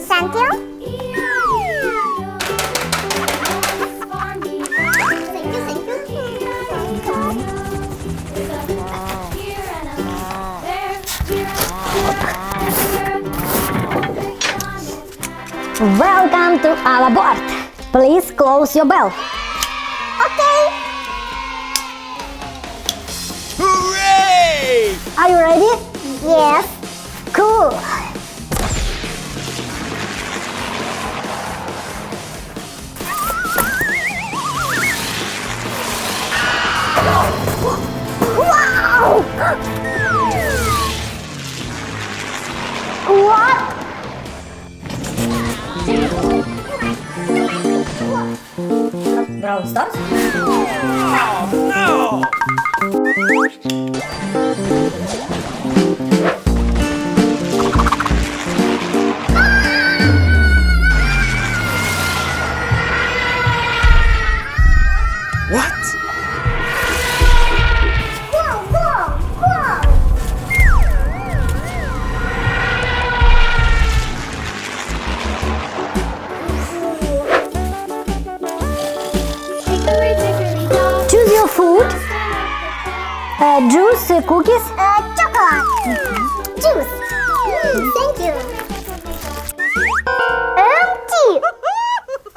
Thank you. Welcome to our board. Please close your bell. Okay. Hooray! Are you ready? Yes. Cool. Wow! What? Brawl Stars? No! What? Whoa, whoa, whoa! Choose your food. Juice, cookies. Chocolate. Juice. Thank you. Empty.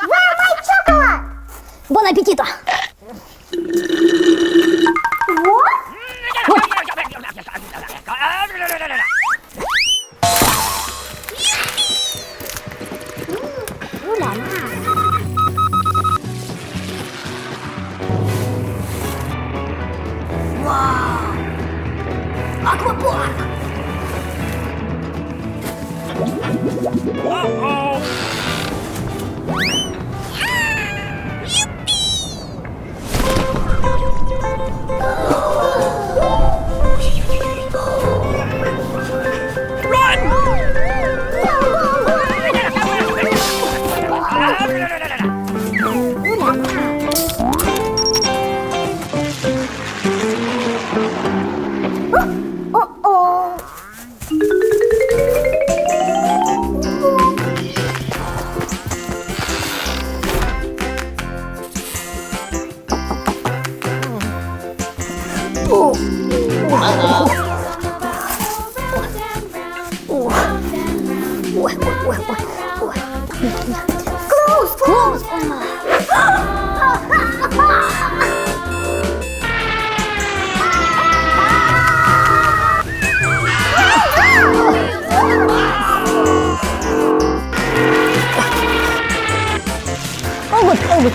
Where my chocolate? Bon appetito. What? Wow. Aquapark. Uh-oh! Uh-oh. Close, close. Oh, good, oh, good.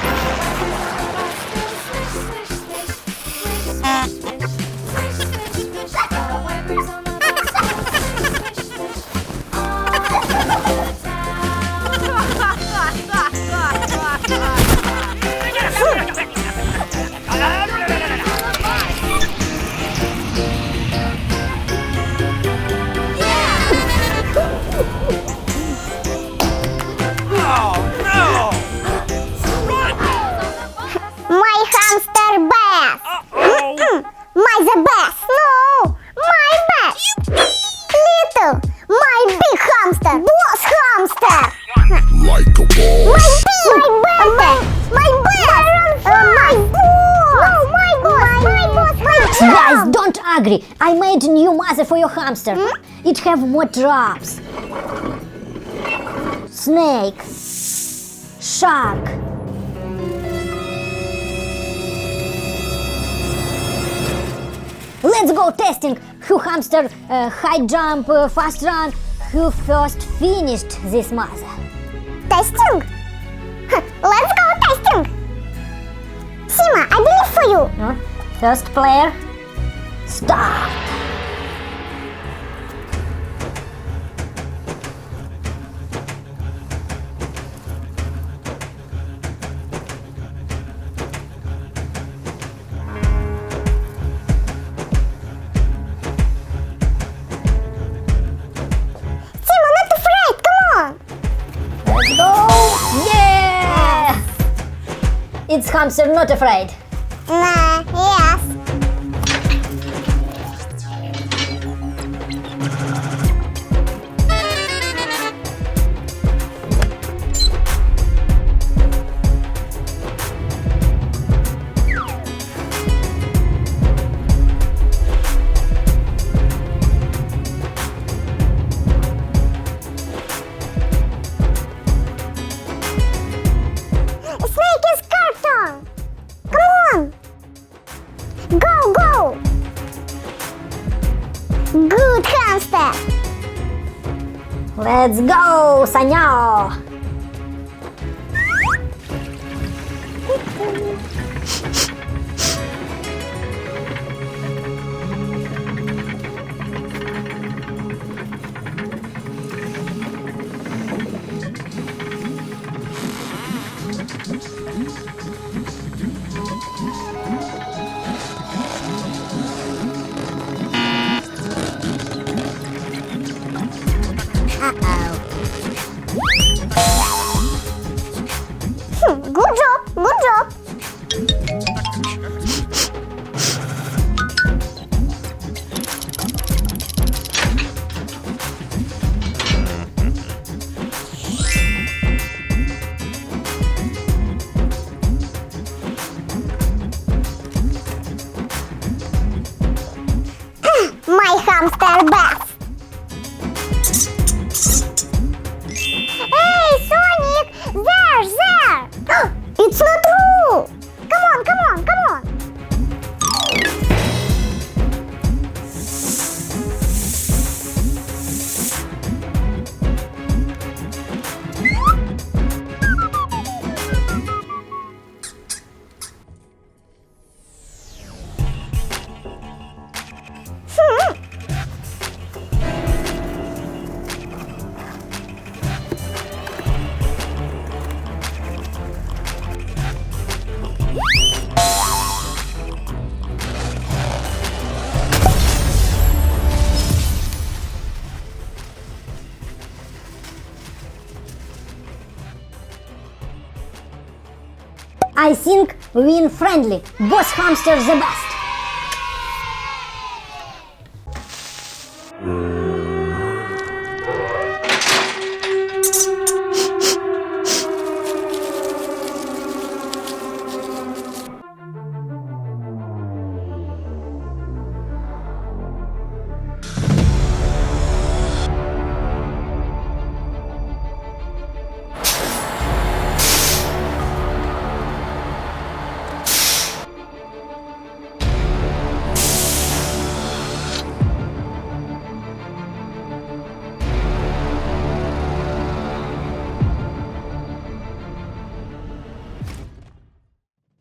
Oh, no! My hamster best. Uh-oh! My the best. No, my best. Little, my big hamster. Boss hamster. Like a ball. My best. My best. My boss. No, my boss. My boss. My Guys, job. don't agree. I made a new mother for your hamster. It have more traps. Snake. Shark. Let's go testing. Who hamster high jump, fast run. Who first finished this mother? Testing. Let's go testing. Sima, I believe for you. Huh? First player. Start. Sima, not afraid. Come on. Let's go! Yeah! It's hamster not afraid. Nah, yes. Let's go, Саня! Good job, good job. My hamster best. Hey, Sonic! There! It's not true! Come on, come on, come on! I think win friendly. Boss hamster the best.